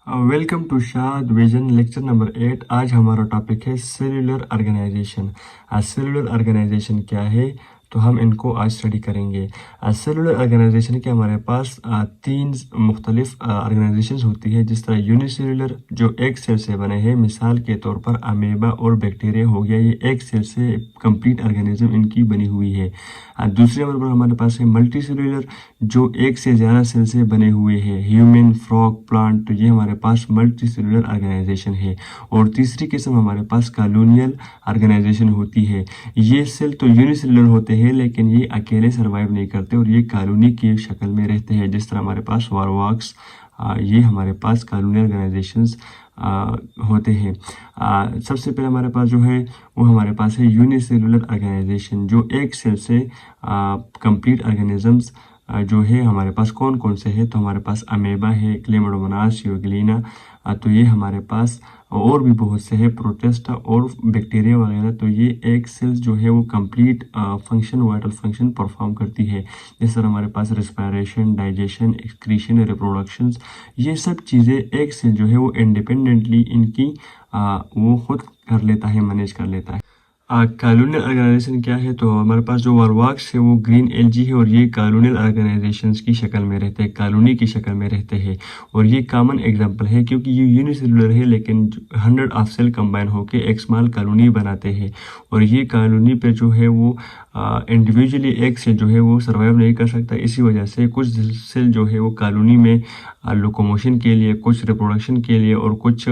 Welcome to शाद vision lecture number 8। आज हमारा टॉपिक है सेलुलर ऑर्गेनाइजेशन। सेलुलर ऑर्गेनाइजेशन क्या है, तो हम इनको आज स्टडी करेंगे। सेलुलर ऑर्गेनाइजेशन के हमारे पास तीन मुख्तलिफ ऑर्गेनाइजेशंस होती है। जिस तरह यूनिसेलुलर जो एक सेल से बने हैं, मिसाल के तौर पर अमीबा और बैक्टीरिया हो गया, ये एक सेल से कंप्लीट ऑर्गेनिज्म इनकी बनी हुई है। दूसरे नंबर पर हमारे पास है मल्टी सेलुलर, जो एक से ज़्यादा सेल से बने हुए हैं, ह्यूमन, फ्रॉग, प्लांट, तो ये हमारे पास मल्टी सेलुलर ऑर्गेनाइजेशन है। और तीसरी किस्म हमारे पास कॉलोनियल ऑर्गेनाइजेशन होती है। ये सेल तो यूनिसेलुलर होते हैं, लेकिन ये अकेले सर्वाइव नहीं करते और ये कॉलोनी की शक्ल में रहते हैं। जिस तरह हमारे पास वारवाक्स, ये हमारे पास कॉलोनियल ऑर्गेनाइजेशंस होते हैं। सबसे पहले हमारे पास जो है वो हमारे पास है यूनिसेलुलर ऑर्गेनाइजेशन, जो एक सेल से कंप्लीट ऑर्गेनिजम्स जो है हमारे पास कौन कौन से है, तो हमारे पास अमेबा है, क्लेमाइडोमोनास, यूग्लिना, तो ये हमारे पास और भी बहुत से है, प्रोटिस्टा और बैक्टीरिया वगैरह। तो ये एक सेल्स जो है वो complete function, vital function perform करती है। जिस तरह हमारे पास रेस्पिरेशन, डाइजेशन, एक्सक्रीशन, रिप्रोडक्शंस, ये सब चीज़ें एक सेल जो है वो इंडिपेंडेंटली इनकी वो खुद कर लेता है, मैनेज कर लेता है। कॉलोनियल ऑर्गेनाइजेशन क्या है, तो हमारे पास जो वारवाक्स है वो ग्रीन एल्गी है और ये कॉलोनियल ऑर्गेनाइजेशंस की शक्ल में रहते हैं, कॉलोनी की शक्ल में रहते हैं। और ये कॉमन एग्जांपल है, क्योंकि ये यूनिसेलुलर है लेकिन 100 ऑफ सेल कंबाइन होकर एक स्मॉल कॉलोनी बनाते हैं। और ये कॉलोनी पे जो है वो इंडिविजुअली एक सेल जो है वो सर्वाइव नहीं कर सकता। इसी वजह से कुछ सेल जो है वो कॉलोनी में लोकोमोशन के लिए, कुछ रिप्रोडक्शन के लिए और कुछ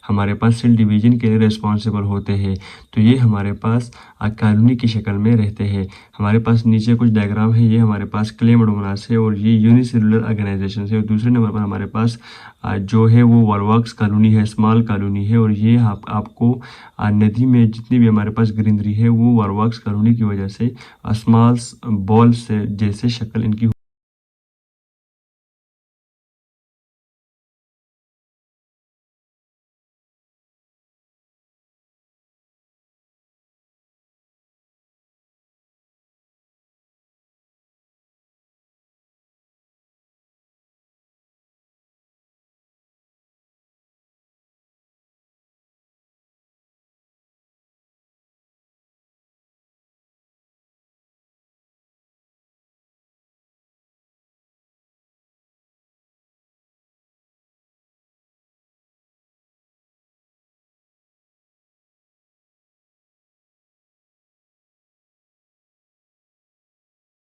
हमारे पास सेल डिवीजन के लिए रिस्पॉन्सिबल होते हैं। तो ये हमारे पास कॉलोनी की शक्ल में रहते हैं। हमारे पास नीचे कुछ डायग्राम है, ये हमारे पास क्लेमाइडोमोनास है और ये यूनिसेलुलर ऑर्गेनाइजेशन है। और दूसरे नंबर पर हमारे पास जो है वो वारवाक्स कॉलोनी है, स्मॉल कॉलोनी है। और ये आपको नदी में जितनी भी हमारे पास ग्रीनरी है वो वारवाक्स कॉलोनी की वजह से स्मॉल बॉल से जैसे शक्ल इनकी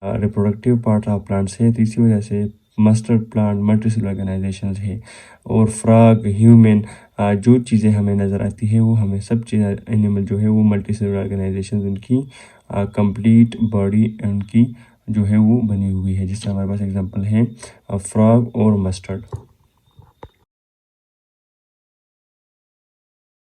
रिप्रोडक्टिव पार्ट ऑफ प्लांट्स है, तो इसी वजह से मस्टर्ड प्लांट मल्टीसेलुलर ऑर्गेनाइजेशन है। और फ्रॉग, ह्यूमन, जो चीज़ें हमें नज़र आती है वो हमें सब चीज़ें एनिमल जो है वो मल्टीसेलुलर ऑर्गेनाइजेशन उनकी कंप्लीट बॉडी उनकी जो है वो बनी हुई है। जिससे हमारे पास एग्जांपल है फ्रॉग और मस्टर्ड।